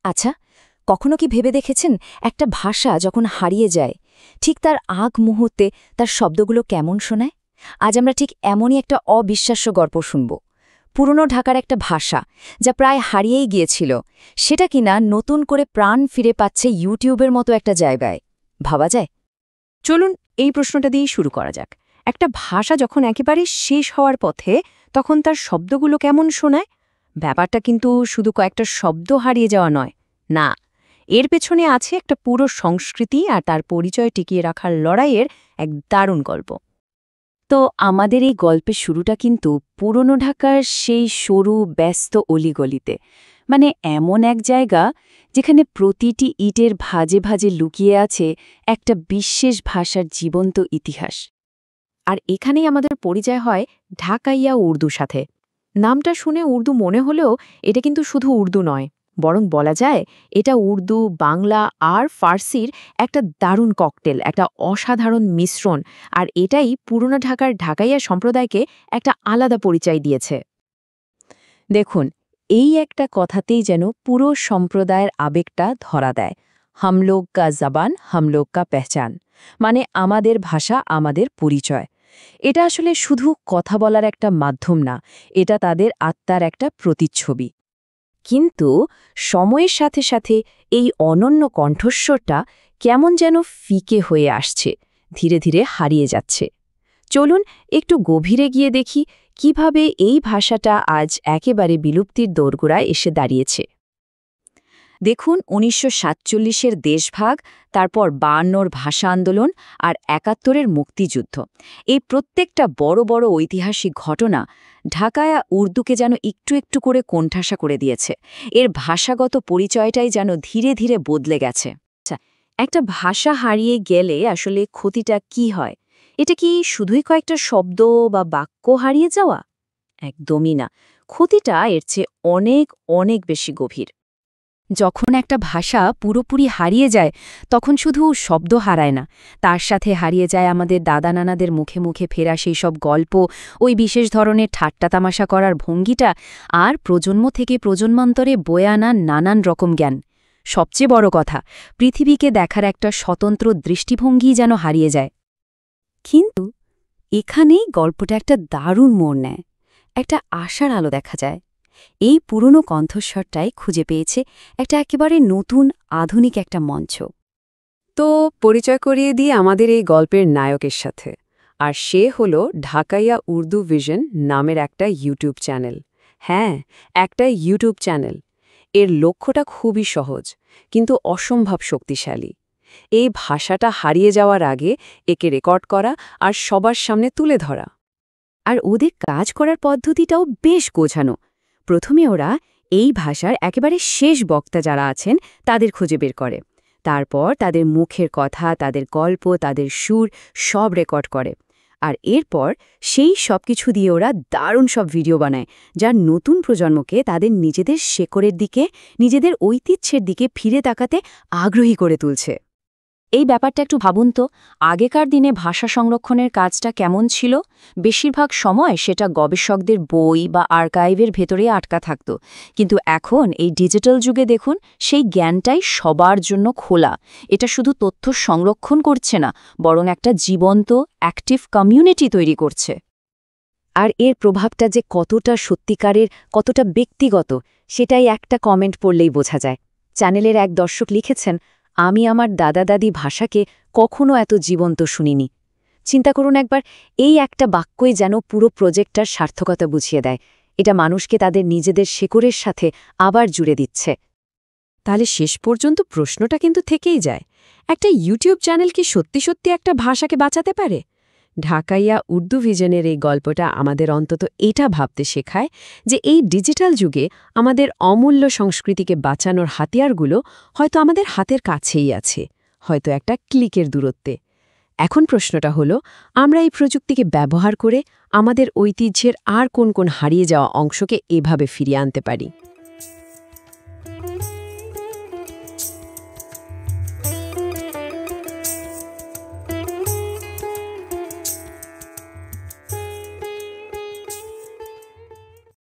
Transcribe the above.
আচ্ছা, কখনো কি ভেবে দেখেছেন একটা ভাষা যখন হারিয়ে যায় ঠিক তার আগ মুহূর্তে তার শব্দগুলো কেমন শোনায়? আজ আমরা ঠিক এমনই একটা অবিশ্বাস্য গল্প শুনব। পুরনো ঢাকার একটা ভাষা যা প্রায় হারিয়েই গিয়েছিল, সেটা কিনা নতুন করে প্রাণ ফিরে পাচ্ছে ইউটিউবের মতো একটা জায়গায়। ভাবা যায়? চলুন এই প্রশ্নটা দিয়েই শুরু করা যাক। একটা ভাষা যখন একেবারে শেষ হওয়ার পথে, তখন তার শব্দগুলো কেমন শোনায়? ব্যাপারটা কিন্তু শুধু কয়েকটা শব্দ হারিয়ে যাওয়া নয়, না, এর পেছনে আছে একটা পুরো সংস্কৃতি আর তার পরিচয় টিকিয়ে রাখার লড়াইয়ের এক দারুণ গল্প। তো আমাদের এই গল্পের শুরুটা কিন্তু পুরনো ঢাকার সেই সরু ব্যস্ত অলিগলিতে, মানে এমন এক জায়গা যেখানে প্রতিটি ইটের ভাজে ভাজে লুকিয়ে আছে একটা বিশেষ ভাষার জীবন্ত ইতিহাস। আর এখানেই আমাদের পরিচয় হয় ঢাকাইয়া উর্দুর সাথে। নামটা শুনে উর্দু মনে হলেও এটা কিন্তু শুধু উর্দু নয়, বরং বলা যায় এটা উর্দু, বাংলা আর ফার্সির একটা দারুণ ককটেল, একটা অসাধারণ মিশ্রণ। আর এটাই পুরনো ঢাকার ঢাকাইয়া সম্প্রদায়কে একটা আলাদা পরিচয় দিয়েছে। দেখুন, এই একটা কথাতেই যেন পুরো সম্প্রদায়ের আবেগটা ধরা দেয়। হামলোগ কা জবান হামলোগ কা পেহচান, মানে আমাদের ভাষা আমাদের পরিচয়। এটা আসলে শুধু কথা বলার একটা মাধ্যম না, এটা তাদের আত্মার একটা প্রতিচ্ছবি। কিন্তু সময়ের সাথে সাথে এই অনন্য কণ্ঠস্বরটা কেমন যেন ফিকে হয়ে আসছে, ধীরে ধীরে হারিয়ে যাচ্ছে। চলুন একটু গভীরে গিয়ে দেখি কিভাবে এই ভাষাটা আজ একেবারে বিলুপ্তির দোরগোড়ায় এসে দাঁড়িয়েছে। দেখুন, ১৯৪৭-এর দেশভাগ, তারপর ৫২-র ভাষা আন্দোলন আর ৭১-এর মুক্তিযুদ্ধ, এই প্রত্যেকটা বড় বড় ঐতিহাসিক ঘটনা ঢাকায়া উর্দুকে যেন একটু একটু করে কোণঠাসা করে দিয়েছে। এর ভাষাগত পরিচয়টাই যেন ধীরে ধীরে বদলে গেছে। আচ্ছা, একটা ভাষা হারিয়ে গেলে আসলে ক্ষতিটা কি হয়? এটা কি শুধুই কয়েকটা শব্দ বা বাক্য হারিয়ে যাওয়া? একদমই না। ক্ষতিটা এর চেয়ে অনেক অনেক বেশি গভীর। যখন একটা ভাষা পুরোপুরি হারিয়ে যায় তখন শুধু শব্দ হারায় না, তার সাথে হারিয়ে যায় আমাদের দাদা নানাদের মুখে মুখে ফেরা সেই সব গল্প, ওই বিশেষ ধরনের ঠাট্টা তামাশা করার ভঙ্গিটা, আর প্রজন্ম থেকে প্রজন্মান্তরে বয়ে আনা নানান রকম জ্ঞান। সবচেয়ে বড় কথা, পৃথিবীকে দেখার একটা স্বতন্ত্র দৃষ্টিভঙ্গি যেন হারিয়ে যায়। কিন্তু এখানেই গল্পটা একটা দারুণ মোড় নেয়, একটা আশার আলো দেখা যায়। এই পুরনো কণ্ঠস্বরটাই খুঁজে পেয়েছে একটা একেবারে নতুন আধুনিক একটা মঞ্চ। তো পরিচয় করিয়ে দিয়ে আমাদের এই গল্পের নায়কের সাথে, আর সে হল ঢাকাইয়া উর্দু ভিশন নামের একটা ইউটিউব চ্যানেল। হ্যাঁ, একটা ইউটিউব চ্যানেল। এর লক্ষ্যটা খুবই সহজ, কিন্তু অসম্ভব শক্তিশালী। এই ভাষাটা হারিয়ে যাওয়ার আগে একে রেকর্ড করা আর সবার সামনে তুলে ধরা। আর ওদের কাজ করার পদ্ধতিটাও বেশ গোছানো। প্রথমে ওরা এই ভাষার একেবারে শেষ বক্তা যারা আছেন তাদের খুঁজে বের করে, তারপর তাদের মুখের কথা, তাদের গল্প, তাদের সুর সব রেকর্ড করে। আর এরপর সেই সব কিছু দিয়ে ওরা দারুণ সব ভিডিও বানায়, যা নতুন প্রজন্মকে তাদের নিজেদের শেকড়ের দিকে, নিজেদের ঐতিহ্যের দিকে ফিরে তাকাতে আগ্রহী করে তুলছে। এই ব্যাপারটা একটু ভাবুন তো, আগেকার দিনে ভাষা সংরক্ষণের কাজটা কেমন ছিল? বেশিরভাগ সময় সেটা গবেষকদের বই বা আর্কাইভের ভেতরে আটকা থাকত। কিন্তু এখন এই ডিজিটাল যুগে দেখুন, সেই জ্ঞানটাই সবার জন্য খোলা। এটা শুধু তথ্য সংরক্ষণ করছে না, বরং একটা জীবন্ত, অ্যাক্টিভ কমিউনিটি তৈরি করছে। আর এর প্রভাবটা যে কতটা সত্যিকারের, কতটা ব্যক্তিগত, সেটাই একটা কমেন্ট পড়লেই বোঝা যায়। চ্যানেলের এক দর্শক লিখেছেন, আমি আমার দাদা দাদি ভাষাকে কখনো এত জীবন্ত শুনিনি। চিন্তা করুন একবার, এই একটা বাক্যই যেন পুরো প্রজেক্টটার সার্থকতা বুঝিয়ে দেয়। এটা মানুষকে তাদের নিজেদের শেকড়ের সাথে আবার জুড়ে দিচ্ছে। তাহলে শেষ পর্যন্ত প্রশ্নটা কিন্তু থেকেই যায়, একটা ইউটিউব চ্যানেল কি সত্যি সত্যি একটা ভাষাকে বাঁচাতে পারে? ঢাকাইয়া উর্দু ভিশনের এই গল্পটা আমাদের অন্তত এটা ভাবতে শেখায় যে এই ডিজিটাল যুগে আমাদের অমূল্য সংস্কৃতিকে বাঁচানোর হাতিয়ারগুলো হয়তো আমাদের হাতের কাছেই আছে, হয়তো একটা ক্লিকের দূরত্বে। এখন প্রশ্নটা হলো, আমরা এই প্রযুক্তিকে ব্যবহার করে আমাদের ঐতিহ্যের আর কোন কোন হারিয়ে যাওয়া অংশকে এভাবে ফিরিয়ে আনতে পারি।